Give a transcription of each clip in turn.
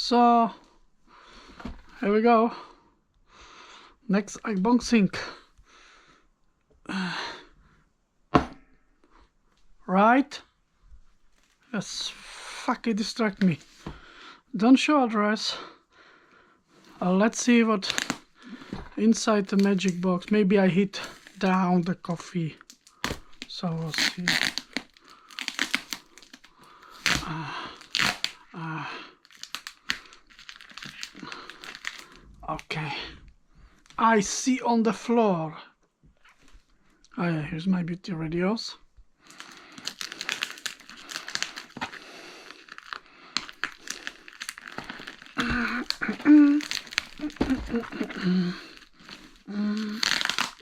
So here we go. Next unboxing. Right? Yes, fucking distract me. Don't show address. Let's see what inside the magic box. Maybe I hit down the coffee. So we'll see. Okay. I see on the floor. Oh yeah, here's my beauty radios.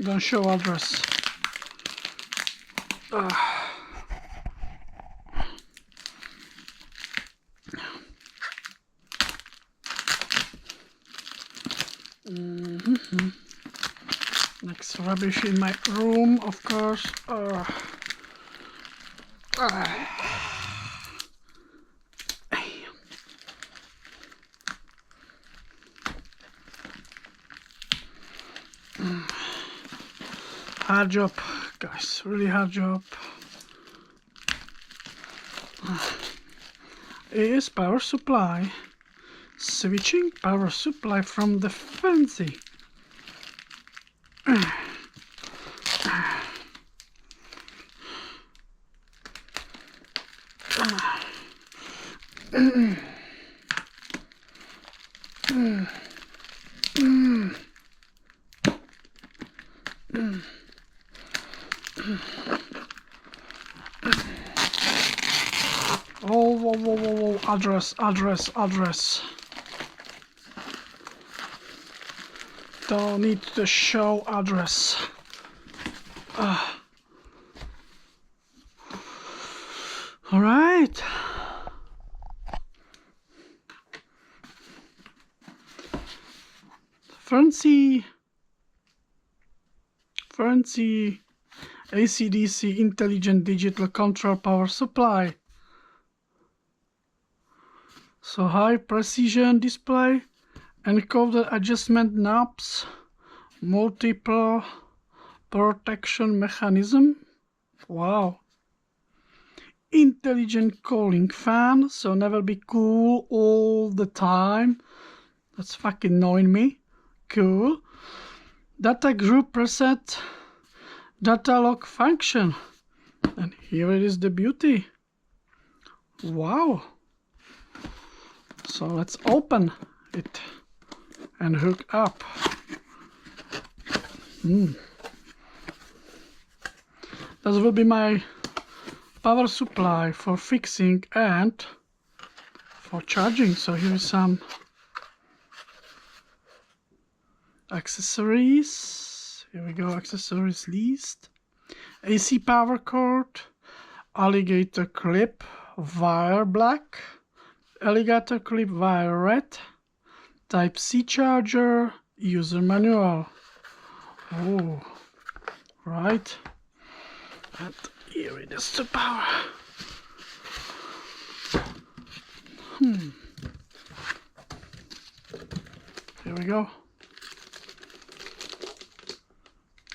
Don't show address. Next rubbish in my room, of course. Hard job, guys, really hard job. Is power supply. Switching power supply from the FNIRSI. Oh, whoa, whoa, whoa, whoa. Address. Don't need to show address. All right. FNIRSI AC/DC Intelligent Digital Control Power Supply. So high precision display, encoder adjustment knobs, multiple protection mechanism. Wow. Intelligent cooling fan, so never be cool all the time. That's fucking annoying me. Cool. Data group preset, data lock function. And here it is, the beauty. Wow. So let's open it and hook up. That will be my power supply for fixing and for charging. So here is some accessories. Here we go, accessories list. AC power cord, alligator clip, wire black, alligator clip wire red, Type-C charger, user manual. Oh, right. And here it is, the power. Here we go.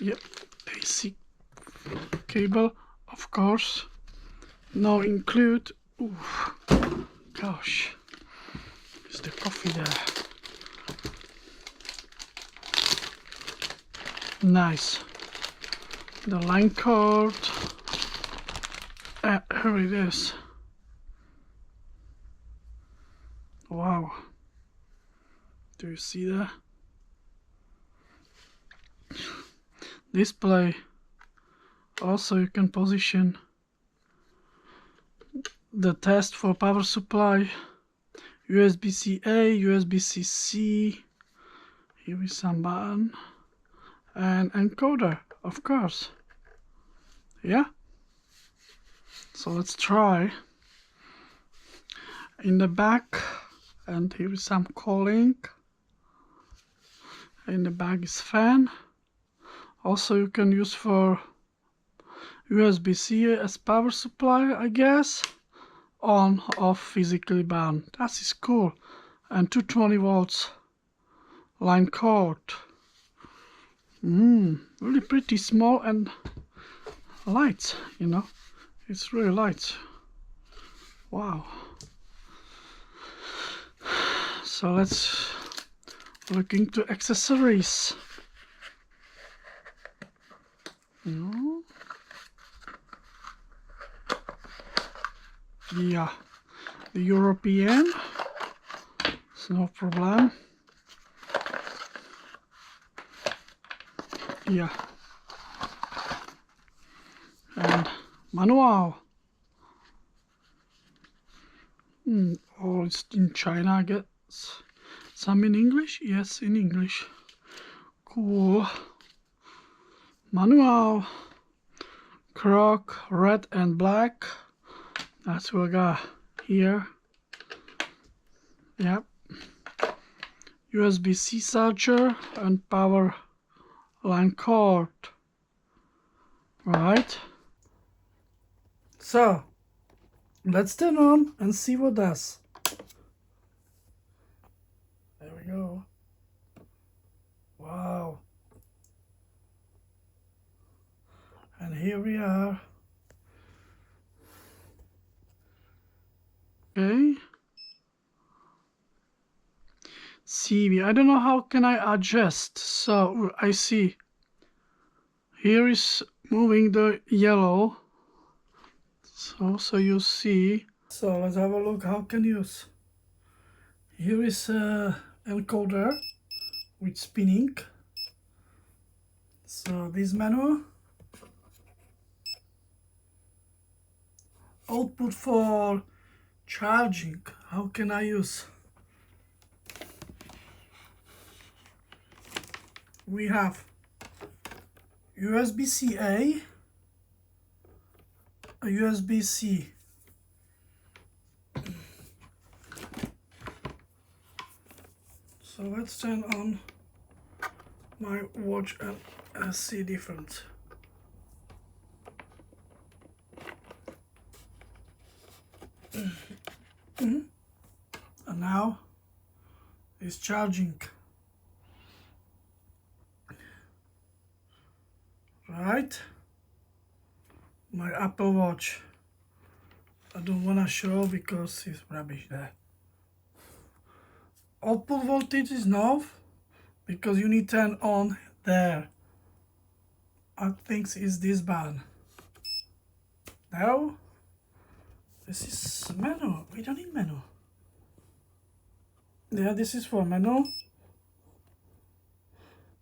Yep, AC cable, of course. Now include. Ooh, gosh, is the coffee there? Nice. The line cord. Here it is. Wow. Do you see that? Display. Also, you can position the test for power supply. USB-C-A, USB-C. Here is some button. And encoder, of course. Yeah. So let's try. In the back, and here is some calling. In the back is fan. Also, you can use for USB-C as power supply, I guess. On, off, physically bound. That is cool. and 220 volts line cord. Really pretty small and light, you know, it's really light. Wow. So let's look into accessories. Yeah, the European, it's no problem. Yeah, and manual. Oh, it's in China, I guess. Some in English? Yes, in English. Cool. Manual. Croc, red and black. That's what I got here. Yep. USB-C charger and power line cord. Right. So let's turn on and see what does. There we go. Wow. And here we are. Okay. CV. I don't know how can I adjust. So I see. Here is moving the yellow. So you see. So let's have a look how can use. Here is a encoder with spinning. So this menu. Output for charging. How can I use? We have USB-C A, a USB-C. So let's turn on my watch and see difference. And now it's charging. Right? My Apple Watch. I don't want to show because it's rubbish there. Output voltage is no, because you need to turn on there. I think it's this button. Now, this is menu. We don't need menu. Yeah, this is for menu.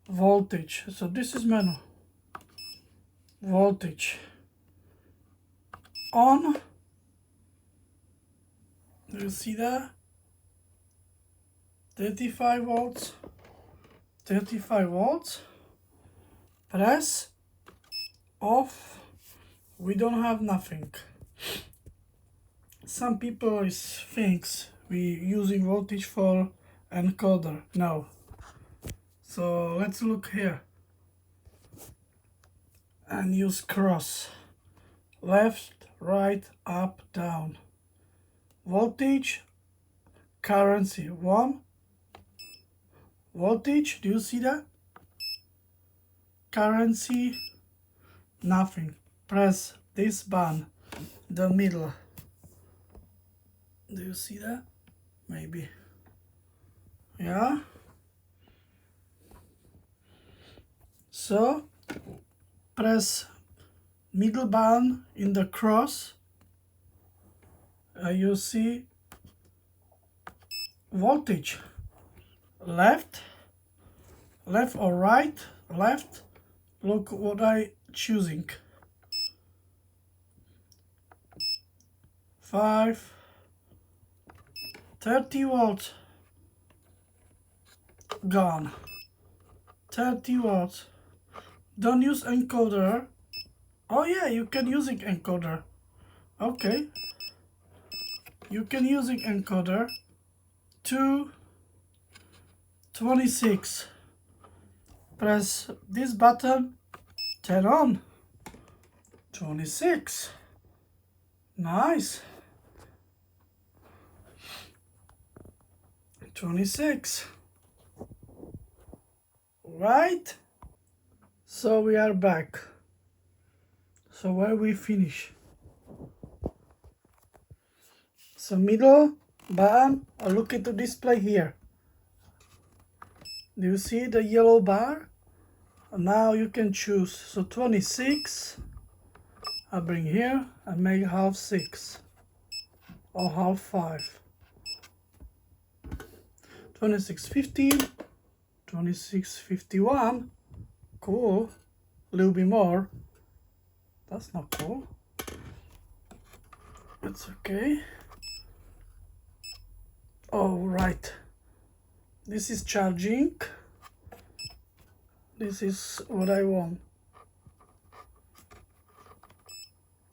Voltage. So this is menu. Voltage. On. Do you see that? 35 volts. 35 volts. Press. Off. We don't have nothing. Some people thinks we using voltage for encoder. No. So let's look here and use cross. Left, right, up, down. Voltage, currency 1. Voltage, do you see that? Currency, nothing. Press this button, the middle. Do you see that? Maybe. Yeah. So press middle button in the cross. You see voltage. Left or right? Left. Look what I choosing. 5. 30 volts. Gone. 30 watts. Don't use encoder. Oh yeah, you can use it encoder. Okay. You can use it encoder. 226. Press this button. Turn on. 26. Nice. 26. Right? So we are back. So where we finish? So middle button, look at the display here. Do you see the yellow bar? Now you can choose. So 26, I bring here and make half 6 or half 5. 26.15, 26.51, cool, a little bit more. That's not cool. That's okay. Oh, right. This is charging. This is what I want.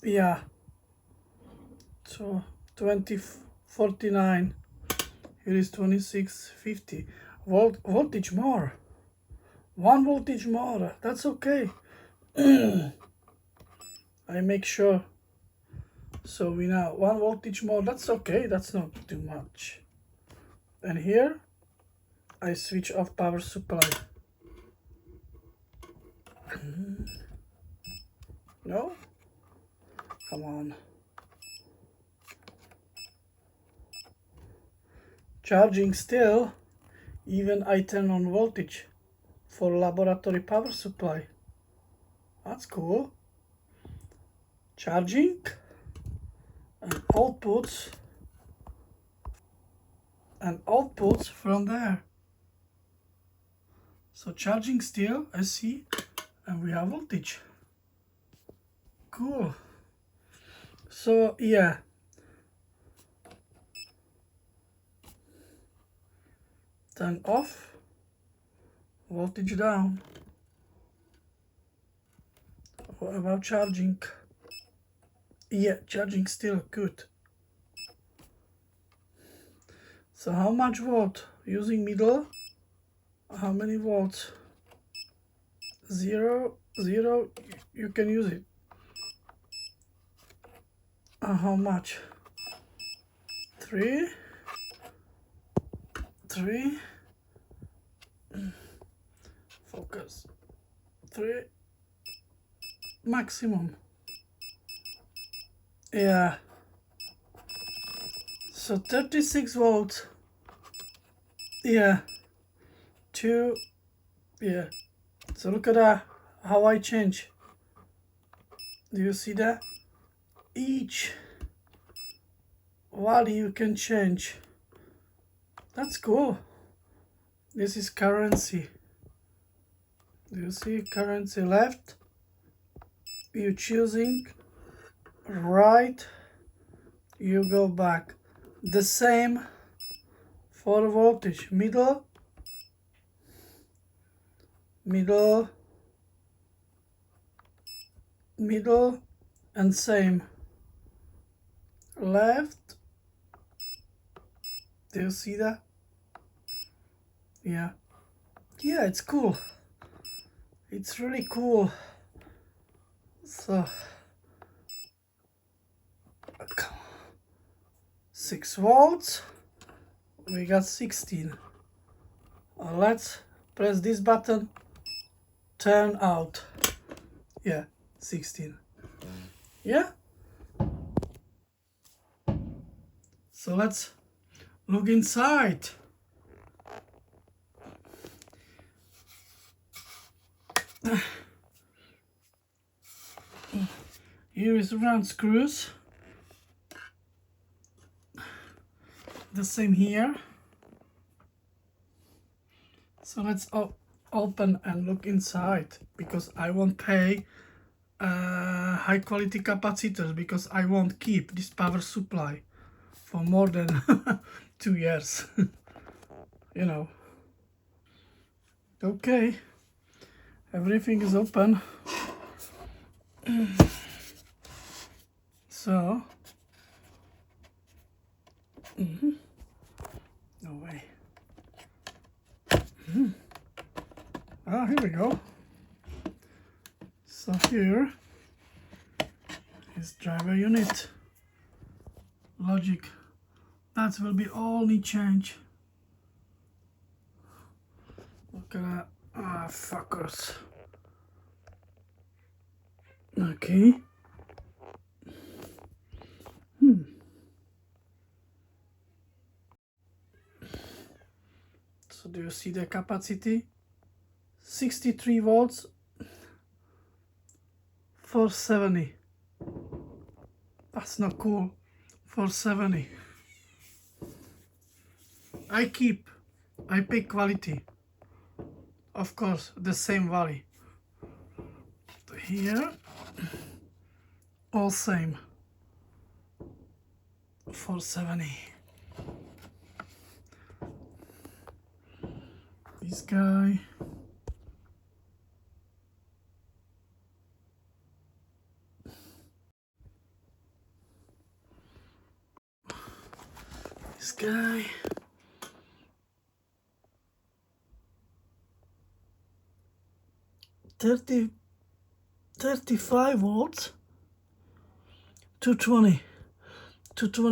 Yeah. So 2049. Here is 2650. Voltage more. 1 voltage more. That's okay. I make sure. So we now 1 voltage more. That's okay. That's not too much. And here I switch off power supply. No? Come on. Charging still, even I turn on voltage for laboratory power supply. That's cool. Charging and outputs from there. So charging still, I see, and we have voltage. Cool. So yeah. Turn off, voltage down. What about charging? Yeah, charging still good. So how much volt? Using middle, how many volts? 0, 0, you can use it. How much? 3, 3, focus, 3, maximum. Yeah. So 36 volts. Yeah. 2. Yeah. So look at that, how I change. Do you see that? Each value you can change. That's cool. This is currency. Do you see currency left? You choosing right, you go back. The same for voltage. Middle, middle, middle, and same. Left. Do you see that? Yeah. Yeah, it's cool. It's really cool. So 6 volts. We got 16. Let's press this button. Turn out. Yeah, 16. Yeah. So let's look inside. Here is round screws. The same here. So let's open and look inside, because I won't pay high quality capacitors, because I won't keep this power supply for more than 2 years. You know. Okay, everything is open. So no way. Ah, here we go. So here is driver unit, logic. That will be all need change. Look at that. Ah, fuckers. Okay. So do you see the capacity? 63 volts, 470. That's not cool. 470. I pick quality. Of course, the same value. Here, all same. 470. This guy. This guy. $35 volts, 220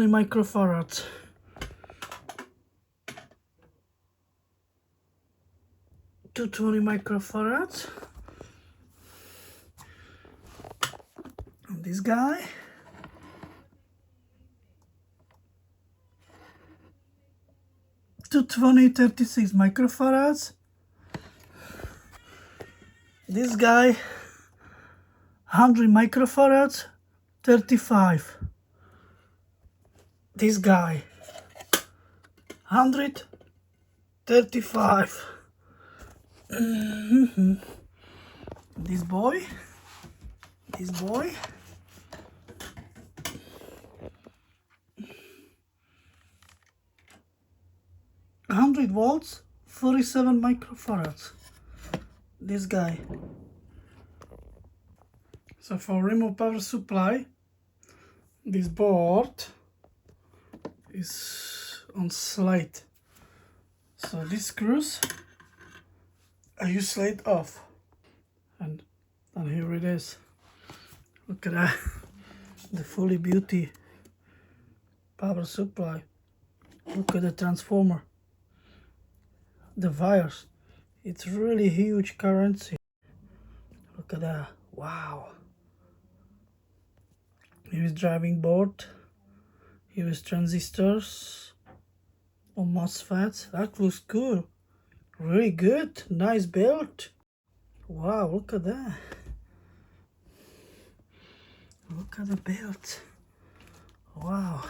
microfarads. And this guy, $220, 36 microfarads. This guy, 100 microfarads, 35. This guy, 135. This boy, 100 volts, 47 microfarads. This guy. So for remote power supply, this board is on slide. So these screws I use slide off, and here it is. Look at that, the fully beauty power supply. Look at the transformer, the wires. It's really huge currency. Look at that. Wow. Here is driving board. Here is transistors or MOSFETs. That looks cool. Really good. Nice build. Wow, look at that. Look at the build. Wow.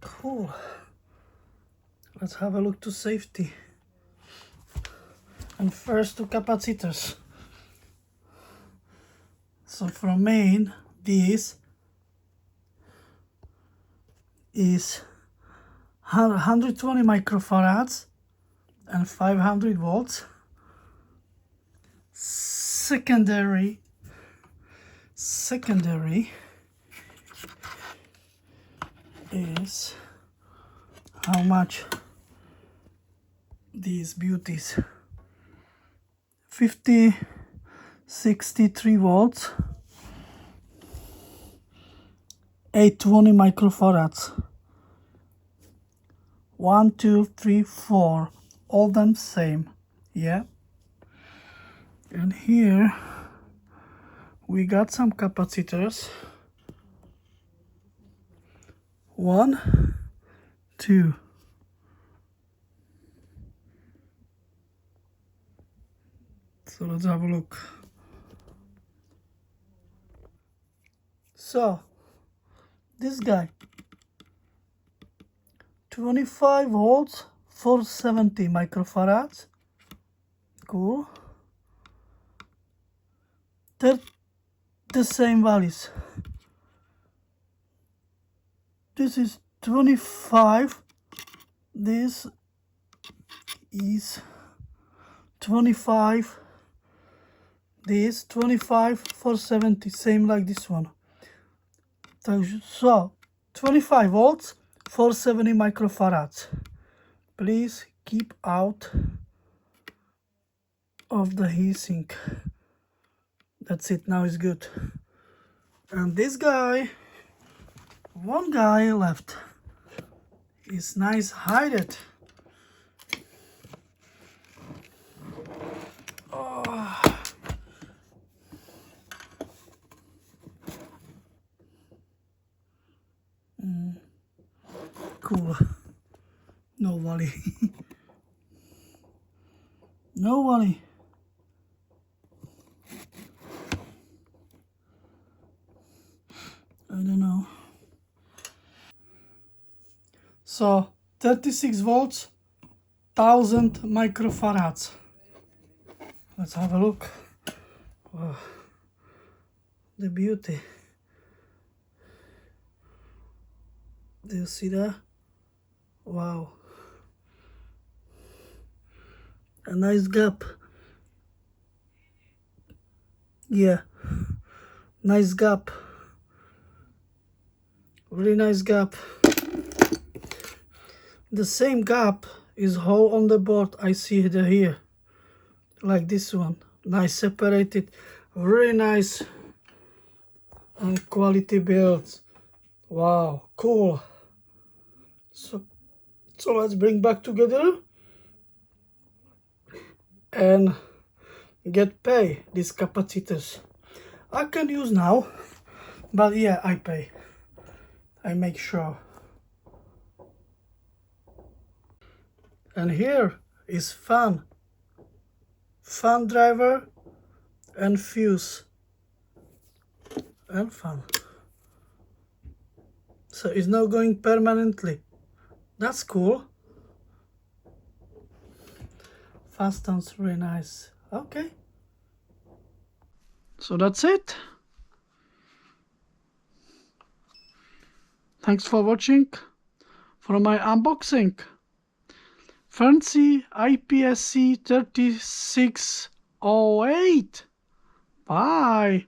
Cool. Let's have a look to safety. And first to capacitors. So from main, this is 120 microfarads and 500 volts. Secondary is how much? These beauties, 63 volts, 820 microfarads. 1, 2, 3, 4, all them same, yeah. And here we got some capacitors. 1, 2. So let's have a look. So this guy, 25 volts, 470 microfarads. Cool. They're the same values. This is 25. This is 25. This 25, 470, same like this one. So 25 volts, 470 microfarads. Please keep out of the heatsink. That's it, now it's good. And this guy, one guy left. It's nice hide it. cool. No volley. No volley. I don't know. So 36 volts, 1000 microfarads. Let's have a look. Wow. The beauty. Do you see that? Wow. A nice gap. Yeah. Nice gap. Really nice gap. The same gap is hole on the board. I see it here. Like this one. Nice separated. Really nice and quality builds. Wow, cool. So let's bring back together and get pay these capacitors. I can use now, but yeah, I pay. I make sure. And here is fan driver and fuse and fan. So it's not going permanently. That's cool. Fastens really nice. Okay. So that's it. Thanks for watching for my unboxing. FNIRSI IPS 3608. Bye.